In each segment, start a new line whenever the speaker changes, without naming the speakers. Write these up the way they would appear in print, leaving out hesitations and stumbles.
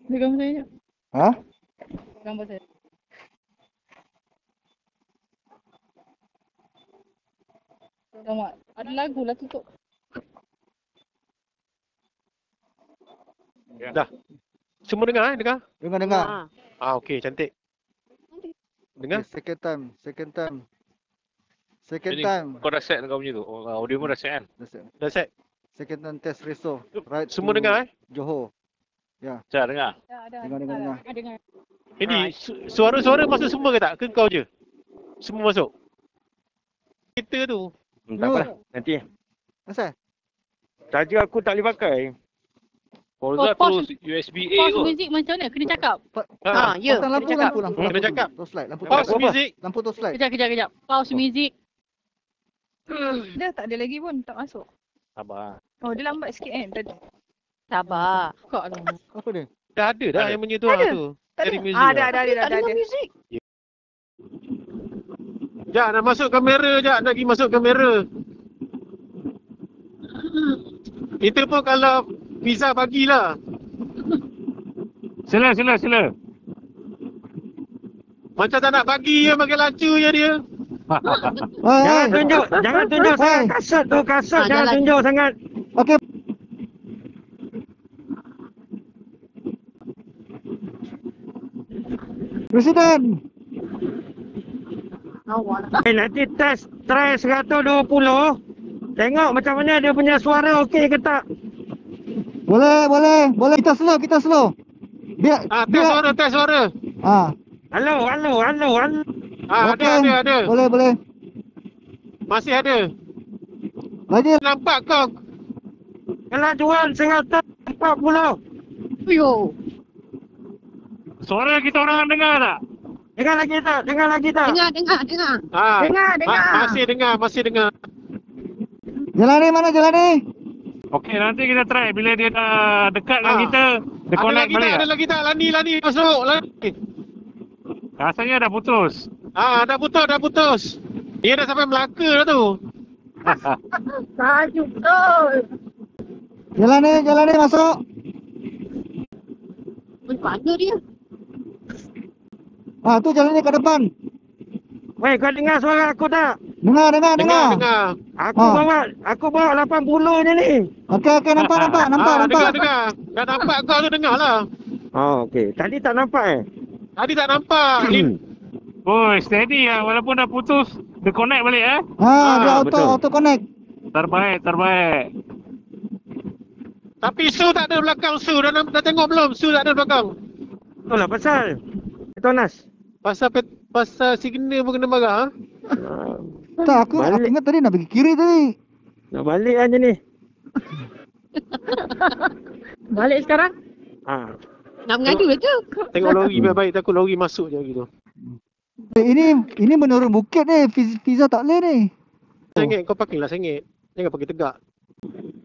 Gambar saya je.
Ha?
Gambar saya. Selamat. Ada lagu lah tutup.
Ya. Dah. Semua dengar dengar?
Dengar.
Okey, cantik. Dengar?
Okay, second time.
Ini kau dah set kau punya tu. Audio pun dah set kan?
Dah set.
Second time test reso. Right.
Semua
to
dengar
Johor.
Saya dengar.
Dengar.
Dengar.
Ini suara-suara masuk semua ke tak? Ke kau je? Semua masuk? Kita tu.
Tak apalah, nanti.
Asal?
Charger aku tak boleh pakai.
Forza
pause.
terus USB A
Pause
kot.
muzik macam mana? Kena cakap.
Ya. Lampu.
Kena cakap.
Terus slide. Lampu
Pause
apa?
music.
Lampu terus slide.
Kejap. Pause muzik. Dah tak ada lagi pun. Tak masuk.
Sabar.
Oh, dia lambat sikit kan tadi. Sabar. Kau lah.
Apa dia?
Dah ada dah yang punya tu.
Ada.
Tu.
Tak
Dari
ada.
music.
Ada muzik.
Jap, nak masuk kamera jap. Nak pergi masuk kamera. Kita pun kalau pizza bagilah.
Sila.
Macam tak nak bagi je, makin lacu je dia.
Jangan tunjuk sangat kasut tu, jangan tunjuk sangat.
Okey. Presiden.
Nanti try 120. Tengok macam mana dia punya suara okey ke tak.
Boleh. Kita slow. Biar.
Test suara.
Halo.
Ada.
Boleh.
Masih ada.
Lagi.
Nampak kau.
Kelajuan 140.
Yo.
Suara kita orang dengar tak?
Dengar lagi tak?
Dengar.
Masih dengar.
Jalan ni?
Okey, nanti kita try. Bila dia dah dekat dengan kita, dia connect balik.
Ada lagi tak? Lani masuk. Lani.
Rasanya dah putus.
Dah putus. Dia dah sampai Melaka dah tu.
Tajuk betul.
Jalan ni masuk.
Mana dia?
Tu jalan ni ke depan.
Weh, kau dengar suara aku tak?
Dengar.
Aku bawa 80 je ni.
Okey, nampak.
Dengar. Dah nampak kau tu dengar lah.
Okey. Tadi tak nampak
Tadi tak nampak.
Oh, steady lah. Walaupun dah putus, dia connect balik
Dia
betul.
auto connect.
Terbaik.
Tapi Su tak ada belakang. Su dah tengok belum? Su tak ada belakang.
Betul lah pasal. Tonas.
Pasal signal pun kena marah.
Tak, aku ingat tadi nak pergi kiri tadi.
Nak balik aja ni.
Balik sekarang? Nak mengadu je.
Tengok lori baik-baik. Takut lori masuk je gitu.
Ini menurun bukit ni. Pizza tak boleh ni.
Sengit, kau parking lah sengit. Jangan parking tegak.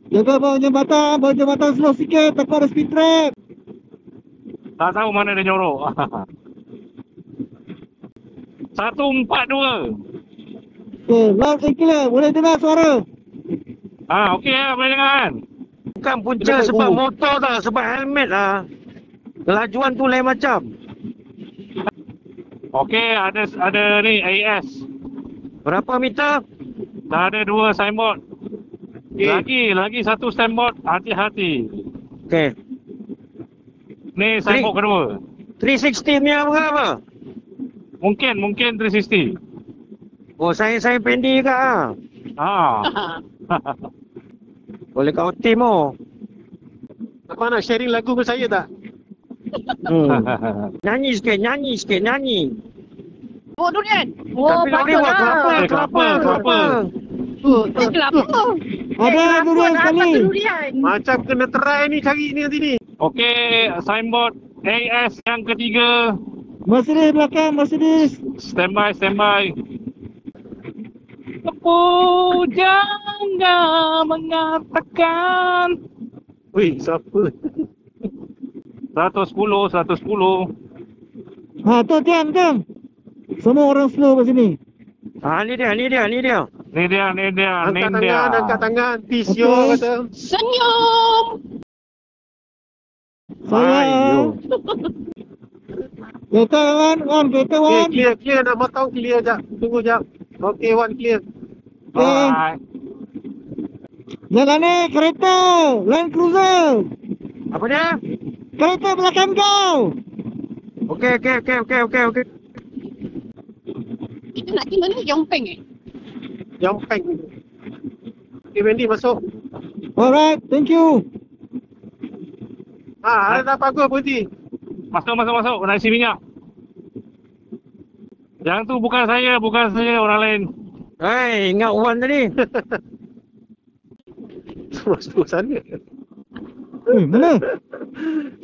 Jaga bawah jambatan slow sikit. Takut ada speed trap.
Tak tahu mana dia nyorok. 142.
Okay, loud and clear. Boleh dengar suara.
Okey lah, boleh dengar kan?
Bukan punca sebab motor tak, sebab helmet lah. Kelajuan tu lain macam.
Okey, ada ni AS.
Berapa meter?
Dah ada 2 signboard. Lagi 1 signboard, hati-hati.
Okey.
Ni signboard kedua.
360 punya apa?
Mungkin 360.
Oh, saya pendek ke Boleh kau tim
Apa nak sharing lagu dengan saya tak?
Nyanyi sikit.
Oh, durian.
Tapi lori buat kelapa.
Kelapa.
Ada durian sekali.
Macam kena try ni cari ni nanti ni.
Okey, signboard AS yang ketiga.
Mercedes belakang, Mercedes.
Standby. Pujangga mengatakan.
Wih, siapa?
110.
Tu diam. Semua orang slow kat sini.
Ni dia.
Angkat tangan. Peace yo kata.
Senyum.
Sayang. Kereta Wan, kereta
Okay,
Wan.
clear. Nak motong clear jap. Tunggu jap. Okay, Wan clear.
Okay.
Alright.
Jalan ni kereta Land Cruiser.
Apa dia?
Kereta belakang kau.
Okey.
Kita nak pergi mana? Yongpeng
Yang peng. Okay, Wendy masuk.
Alright, thank you.
Ada apa berhenti?
Masuk. Nak isi minyak. Yang tu bukan saya, orang lain.
Hei, ingat Wan tadi.
Masuk sana.
Mana?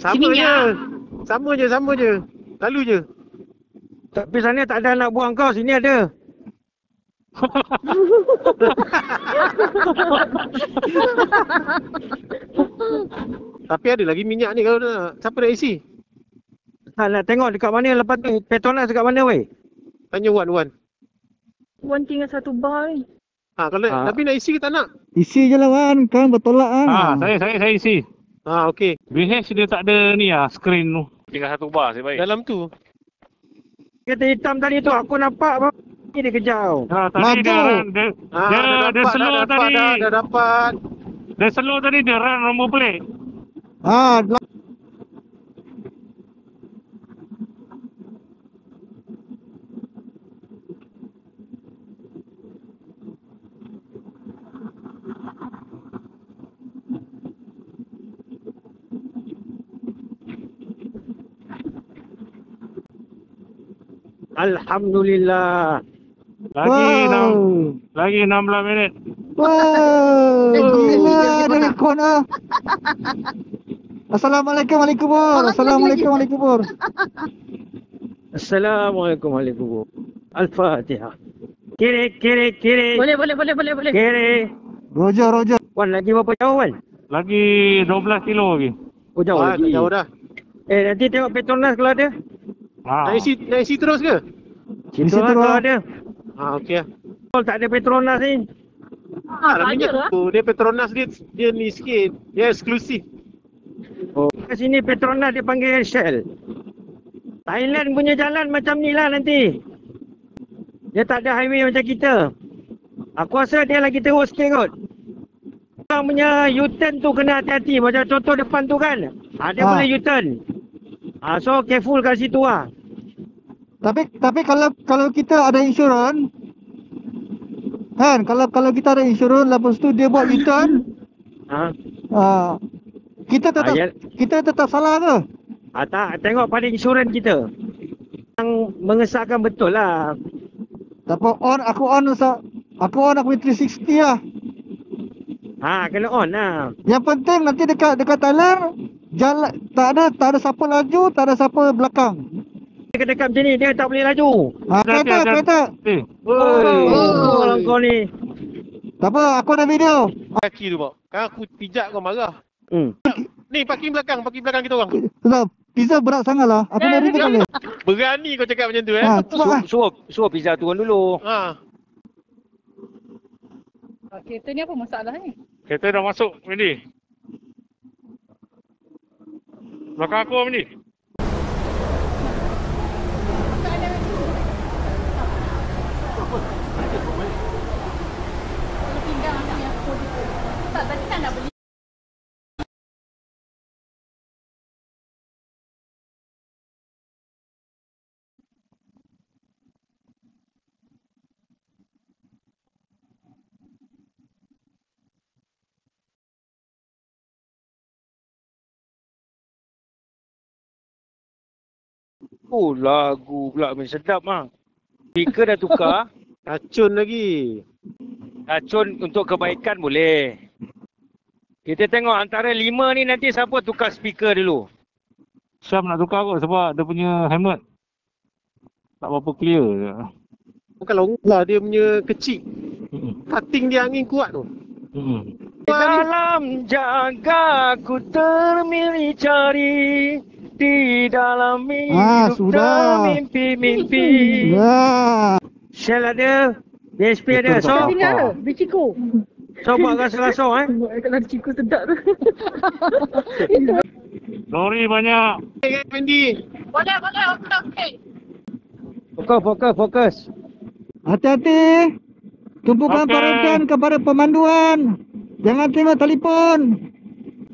Sama je. Lalu je.
Tapi sana tak ada anak buah kau, sini ada.
Tapi ada lagi minyak ni kalau nak. Siapa nak isi?
Nak tengok dekat mana lepas tu Petronas dekat mana weh?
Tanya Wan.
Wan tinggal satu bar ni.
Kalau tapi nak isi ke tak nak?
Isi je lah Wan, kan bertolak kan.
Saya isi.
Okey.
BH dia tak ada ni screen tu. Tinggal satu bar, saya baik.
Dalam tu.
Kereta hitam tadi tu aku nampak dia kejar.
Tadi dia slow tadi.
Dah dapat.
Dia slow tadi, dia run nombor plate.
Alhamdulillah.
Lagi 16 minit.
Wow, gila dari corner. Assalamualaikum Bor.
Assalamualaikum. Al-Fatihah. Kiri.
Boleh.
Kiri.
Roger.
Wan, lagi berapa jauh Wan?
Lagi 12 kilo lagi.
Oh, jauh lagi.
Jauh dah.
Nanti tengok Petronas kalau ada.
Nak isi terus ke?
Situ lah kalau ada.
Okey lah.
Kalau tak ada Petronas ni.
Minyak tu. Dia Petronas dia ni sikit. Dia eksklusif.
Oh, kat sini Petronas dia panggil Shell. Thailand punya jalan macam ni lah nanti. Dia tak ada highway macam kita. Aku rasa dia lagi terus sikit kot. Orang punya U-turn tu kena hati-hati. Macam contoh depan tu kan. Dia boleh U-turn. So careful kat situ lah.
Tapi kalau kita ada insurans kan, kalau kita ada insurans lepas tu dia buat U-turn, kita tetap salah ke?
Tak, tengok pada insurans kita. Yang mengesahkan betul lah.
Tapi aku punya 360 lah.
Kena on lah.
Yang penting nanti dekat Thailand jalan tak ada siapa laju, tak ada siapa belakang.
Dekat macam ni dia tak boleh laju.
Kereta.
Orang kau ni.
Tak apa, aku ada video.
Kaki tu, Bok. Kan aku pijak kau marah. Ni parking belakang kita orang.
Sudah, pizza berat sangat lah. Aku nak review kali.
Berani kau cakap macam tu
Suruh pizza turun dulu.
Kereta ni apa masalah ni?
Kereta dah masuk, Wendy. Belakang aku, Wendy.
Tak, tadi kan nak beli.
Lagu pula main sedap mah. Speaker dah tukar.
Racun lagi.
Racun untuk kebaikan boleh. Kita tengok antara 5 ni nanti siapa tukar speaker dulu.
Syam nak tukar kot sebab dia punya helmet tak berapa clear je.
Bukan lah dia punya kecil. Cutting dia angin kuat tu.
Dalam jaga ku termilih cari. Di dalam hidup termimpi-mimpi. Shell ada, BSP ada. So,
Biciku.
So buat rasa-rasa
Kalau Biciku sedap tu.
Lori banyak.
Fendi.
Boleh, okey.
Fokus.
Hati-hati. Tumpukan
Okey.
perhatian kepada pemanduan. Jangan tengok telefon.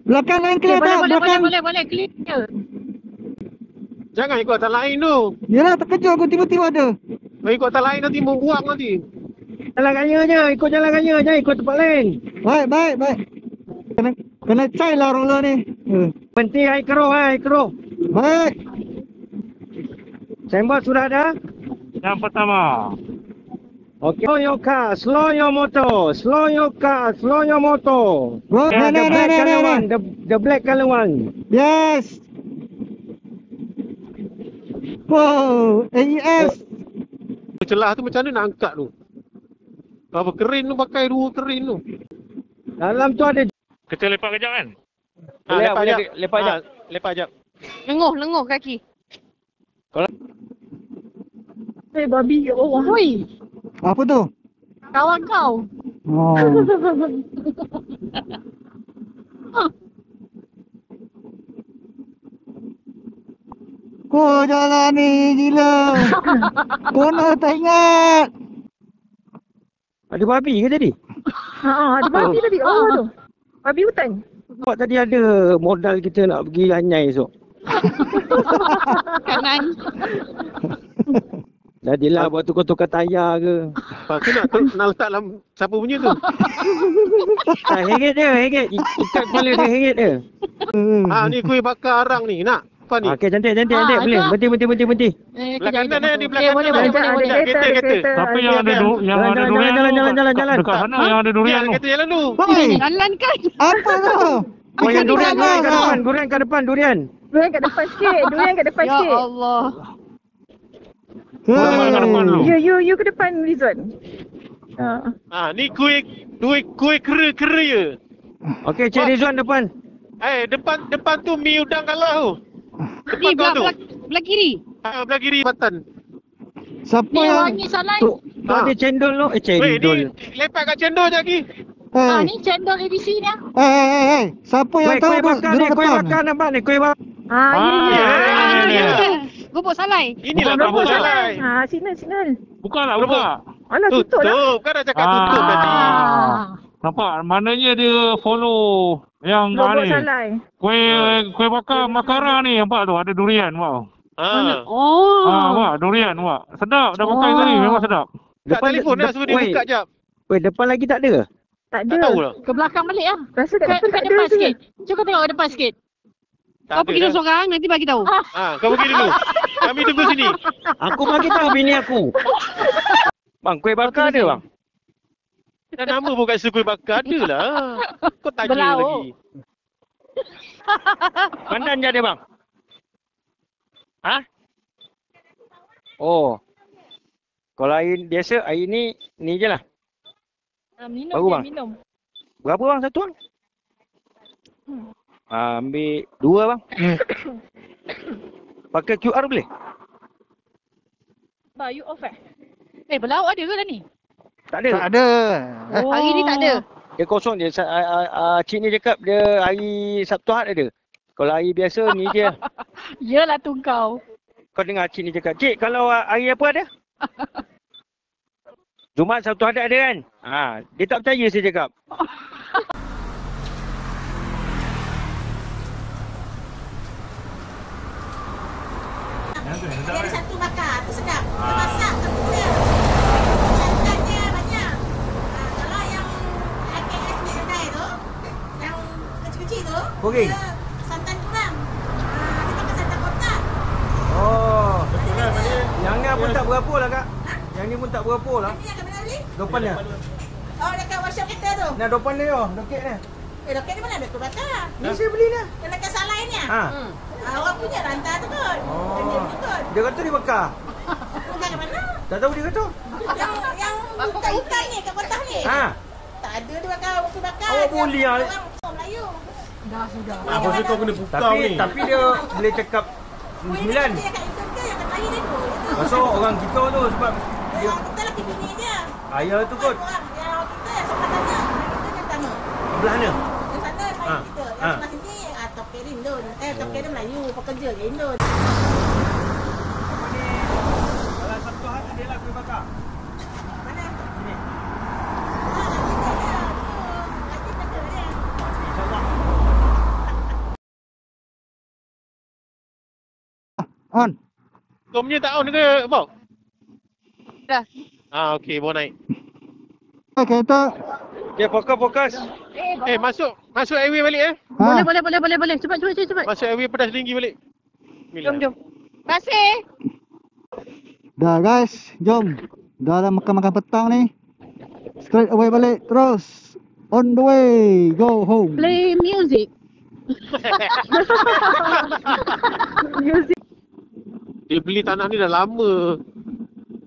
Belakang lain clear tak? Belakang.
Boleh, clear.
Jangan ikut atas lain tu.
Yelah, terkejut aku tiba-tiba ada.
Ikut atas lain nanti membuang nanti.
Jalan raya je, ikut jalan raya je, ikut tempat lain.
Baik. Kena cai lah roller ni.
Penting air keruh.
Baik.
Signboard sudah ada?
Yang pertama.
Okay. Slow your car, slow your motor. Slow your car, slow your motor.
Bro,
Yeah,
no.
the black color one. The black color one.
Yes. Wow, AES.
Celah tu macam mana nak angkat tu? Apa kerin tu pakai dua kerin tu.
Dalam tu ada.
Kita lepak kejap kan?
Lepak jap.
Lenguh kaki. Babi kat bawah. Oi,
Apa tu?
kawan kau.
Oh. Kau jalan ni gila. Kona tak ingat.
Ada babi ke tadi?
Ada babi tadi. Oh tu. Babi hutan.
Nampak tadi ada modal kita nak pergi Anyai esok.
Kanan.
Jadilah buat tukar-tukar tayar ke.
Aku nak letak dalam siapa punya tu?
Hengit je. Ikat kepala dia hengit je.
Ni kuih bakar arang ni. Nak? Apa ni?
Okey, cantik. Boleh. Berhenti.
Belah kanan di belah kanan.
Boleh.
Kereta.
Tapi yang ada durian
Jalan.
dekat sana yang ada durian tu.
Kereta jalan tu.
Hei,
Jalan kan.
apa tu?
Oh, yang durian kat depan. Durian kat depan.
Durian kat depan sikit.
Ya Allah.
Boleh kat depan dulu.
You ke depan Rizwan.
Ni kuih kera je.
Okey, Cik Rizwan depan.
Depan tu mi udang kalah tu.
Ni
Depan kau tu.
belah kiri.
Belah kiri Batan.
Siapa
Ni
yang...
wangi salai.
Tu ada cendol tu.
Weh,
Cendol.
ni lepak kat cendol je lagi.
Ni cendol ABC ni.
Siapa yang tahu
Kuih bakar ni. Kuih bakar nampak ni. Kuih bakar.
Gubuk salai.
Inilah gubuk salai.
Sinar.
Buka.
Alah, tutup lah.
Tutup. Kan dah cakap tutup tadi.
Nampak? Maknanya dia follow yang
Gubuk
ni.
salai.
Kuih bakar Makara ni nampak tu ada durian. Wow. Wah, durian wah. Sedap dah pakai tadi memang sedap.
Kat telefon dah suruh dia
Weh.
buka jap.
Weh, depan lagi tak ada?
Tak
Tak
ada.
tahu lah.
Ke belakang balik lah.
Rasa kat depan tak ada
depan
tu.
sikit. Cuba kau tengok depan sikit.
Tak
Kau
ada
pergi
dah.
dulu seorang, nanti bagi tahu.
Kau pergi dulu. Kami tunggu sini.
Aku bagi tahu bini aku. Bang, kuih bakar ada bang?
Dah nama pun kat kuih bakar ada lah. Kau tanya
Belauk.
lagi.
Pandan je ada bang? Oh. Kalau air biasa, air ni je lah.
Minum
Baru,
je,
bang.
minum.
Berapa bang satu bang? Ambil 2 bang. Pakai QR boleh?
Ba, you off
Belauk ada ke lah ni?
Tak ada.
Tak ada.
Hari ni tak ada.
Dia kosong je. Cik ni cakap dia hari Sabtu Ahad ada. Kalau hari biasa ni je.
Yelah tu kau.
Kau dengar cik ni cakap, cik kalau hari apa ada? Jumaat Sabtu Ahad ada kan? Dia tak percaya saya cakap.
Dia ada satu bakar, tu sedap. Dia masak satu dia. Santannya banyak. Kalau yang AKS ni kedai tu, yang kecil-kecil tu,
Goreng.
dia santan kurang. Dia pakai santan kotak.
Oh.
Betul lah.
Yang ni pun tak berapa lah kak. Yang ni pun tak berapa lah.
Ini yang kat mana beli?
Depannya.
Oh, dekat workshop kita tu.
Nah depan dia tu, doket ni.
Loket ni mana ada tu bakar?
Ni saya beli dah.
Yang dekat salai ni
Ha.
Awak punya rantai tu kot. Dan dia beli kot.
Dia kata dia bakar.
Bukan kat mana?
Tak tahu dia kata.
Yang hutan ni, kat kotak ni. Tak ada dia bakar, waktu bakar.
Awak boleh lah.
Orang Melayu.
Apa kau kena buka
Tapi dia boleh cakap 9.
Yang kat Inton ke, yang kat Melayu ni tu.
Masuk orang kita tu sebab
Yang kita lagi bini je.
ayah tu kot.
Yang orang kita, yang sebelah sana. Yang kita yang pertama.
Belah mana?
Yang sana, Melayu kita. Yang sebelah sini, Tokerin tu. Token dia Melayu, pekerja ke Indo.
Kalau Sabtu Ahad ada lah kuih bakar.
Mana?
Sini.
Gaji kerja dia.
InsyaAllah.
On.
Kau punya tak on ke, Bob?
Dah.
Okey, bawa naik.
Kereta.
Okay, fokus.
Masuk airway balik
Ha.
Boleh. Cepat.
Masuk airway pedas tinggi balik.
Jom. Terima kasih.
Dah guys, jom. Dah makan petang ni. Straight away balik terus. On the way, go home.
Play music.
Dia beli tanah ni dah lama.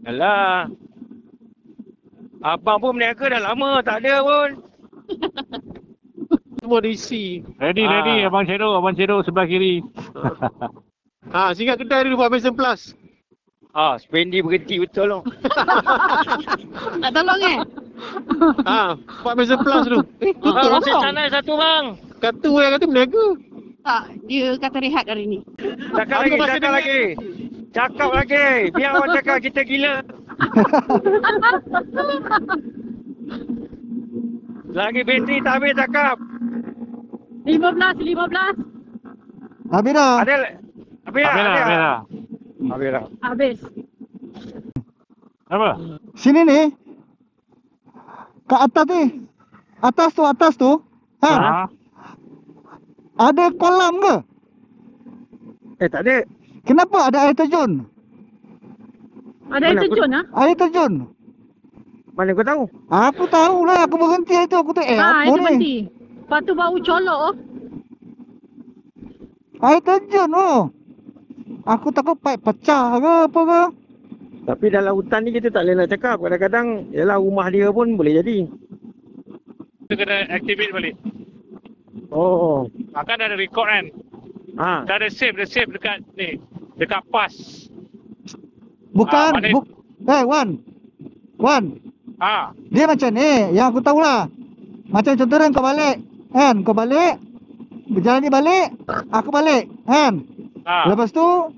Alah. Abang pun berniaga dah lama, tak ada pun.
Semua diisi.
Ready. Abang Cedok sebelah kiri.
Singgah kedai dulu buat Amazon Plus.
Spendi berhenti betul loh.
Tak tolong
Buat Amazon Plus dulu.
Rasa canai satu bang.
Kata berniaga.
Tak, dia kata rehat hari ni.
Cakap lagi. Biar orang cakap kita gila. Lagi bateri tak habis cakap.
15.
Habis dah.
Ada. Habis dah.
Habis.
Apa?
Sini ni. Kat atas ni. Atas tu.
Ha?
Ada kolam ke?
Tak ada.
Kenapa ada air terjun?
Ada air terjun
Air terjun.
Mana kau tahu?
Aku tahulah, aku berhenti itu. Aku tu apa
itu
ni?
berhenti. Lepas tu bau colok.
Air terjun Aku takut pipe pecah ke apa ke.
Tapi dalam hutan ni kita tak boleh nak cakap. Kadang-kadang, yalah rumah dia pun boleh jadi.
Kita kena activate balik.
Oh.
Akan ada record kan? Dah ada save dekat ni. Dekat pas.
Bukan.
Mana-
Wan. Dia macam ni. Yang aku tahulah. Macam contohnya kau balik. Kan? Kau balik. Berjalan ni balik. Aku balik. Kan? Lepas tu.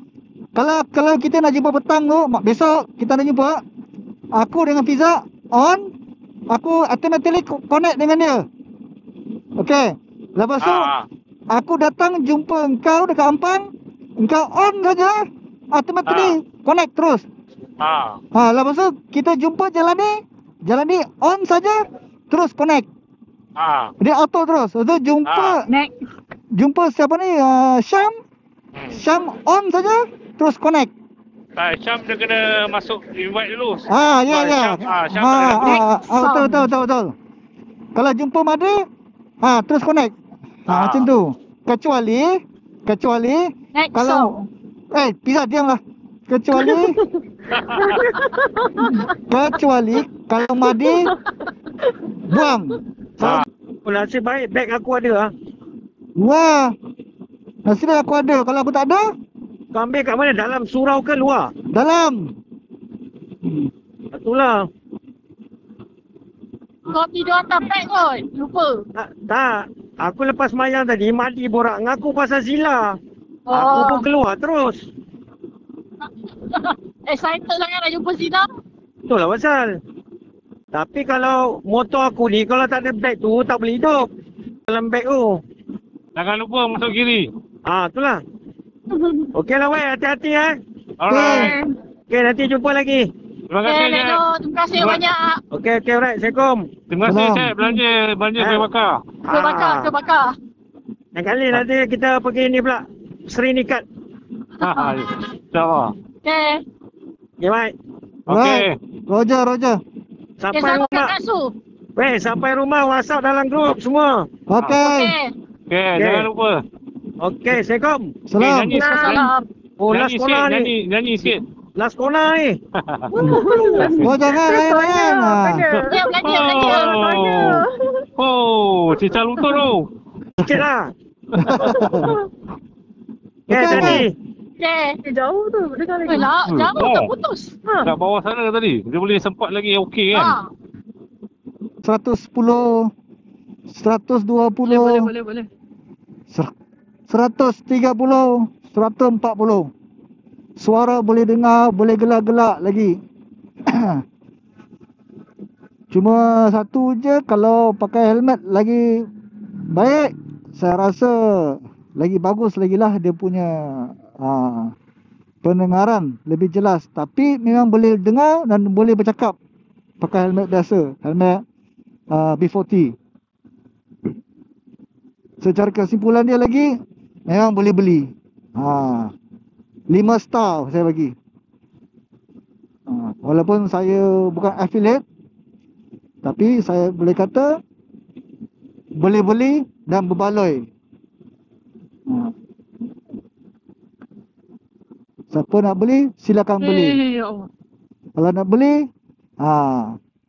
Kalau kita nak jumpa petang tu. Besok kita nak jumpa. Aku dengan Fiza. On. Aku automatically connect dengan dia. Okay. Lepas tu. Aku datang jumpa engkau dekat Ampang. Engkau on saja. Automatically connect terus. Lepas tu kita jumpa jalan ni on saja terus connect. Dia auto terus. Lepas tu jumpa siapa ni? Syam on saja terus connect.
Syam dia kena masuk invite dulu.
Ya.
Syam
Betul. Kalau jumpa Madi, terus connect. Macam tu. Kecuali kalau Pizza diamlah. Kecuali kalau Madi buang.
Nasib baik beg aku ada.
Wah. Nasib baik aku ada. Kalau aku tak ada,
Kau ambil kat mana? Dalam surau ke luar?
dalam.
Itulah.
Kau tidur atas beg kot. Lupa.
Tak. Aku lepas mayang tadi, Madi borak ngaku pasal Zila. Aku pun keluar terus.
Excited sangat nak jumpa Zina.
Itulah pasal. Tapi kalau motor aku ni, kalau tak ada beg tu, tak boleh hidup. Dalam beg tu.
Jangan lupa masuk kiri.
Itulah. Okeylah weh, hati-hati
Alright.
Okey, nanti jumpa lagi.
Terima kasih Cep.
Terima kasih banyak.
Okey, alright. Assalamualaikum.
Terima kasih Cep belanja kuih bakar.
Kuih bakar.
Yang kali nanti kita pergi ni pula. Seri Nikat.
InsyaAllah.
Okay.
Okay, baik.
Okey.
Roger.
Sampai rumah. Weh, sampai rumah WhatsApp dalam grup semua.
Okay.
Okey, jangan lupa.
Okey, Assalamualaikum.
Salam.
Salam.
Oh, last corner ni.
Nyanyi sikit.
Last corner ni.
Jangan layan.
Belanja.
Oh, cicak lutut tu.
Sikit lah. Tadi.
Jauh tu. Dengar lagi. Jauh tak putus.
Kat bawah sana tadi. Dia boleh sempat lagi okey kan?
110, 120.
Boleh.
130, 140. Suara boleh dengar, boleh gelak-gelak lagi. Cuma satu je, kalau pakai helmet lagi baik, saya rasa lagi bagus lagi lah dia punya pendengaran lebih jelas. Tapi memang boleh dengar dan boleh bercakap pakai helmet biasa, helmet B40. Secara kesimpulan dia lagi, memang boleh beli. 5 star saya bagi. Walaupun saya bukan affiliate, tapi saya boleh kata boleh beli dan berbaloi. Siapa nak beli, silakan beli. Kalau nak beli,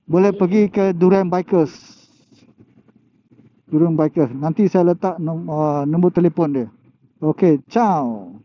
boleh pergi ke Durian Bikers. Durian Bikers. Nanti saya letak nombor telefon dia. Okey, ciao.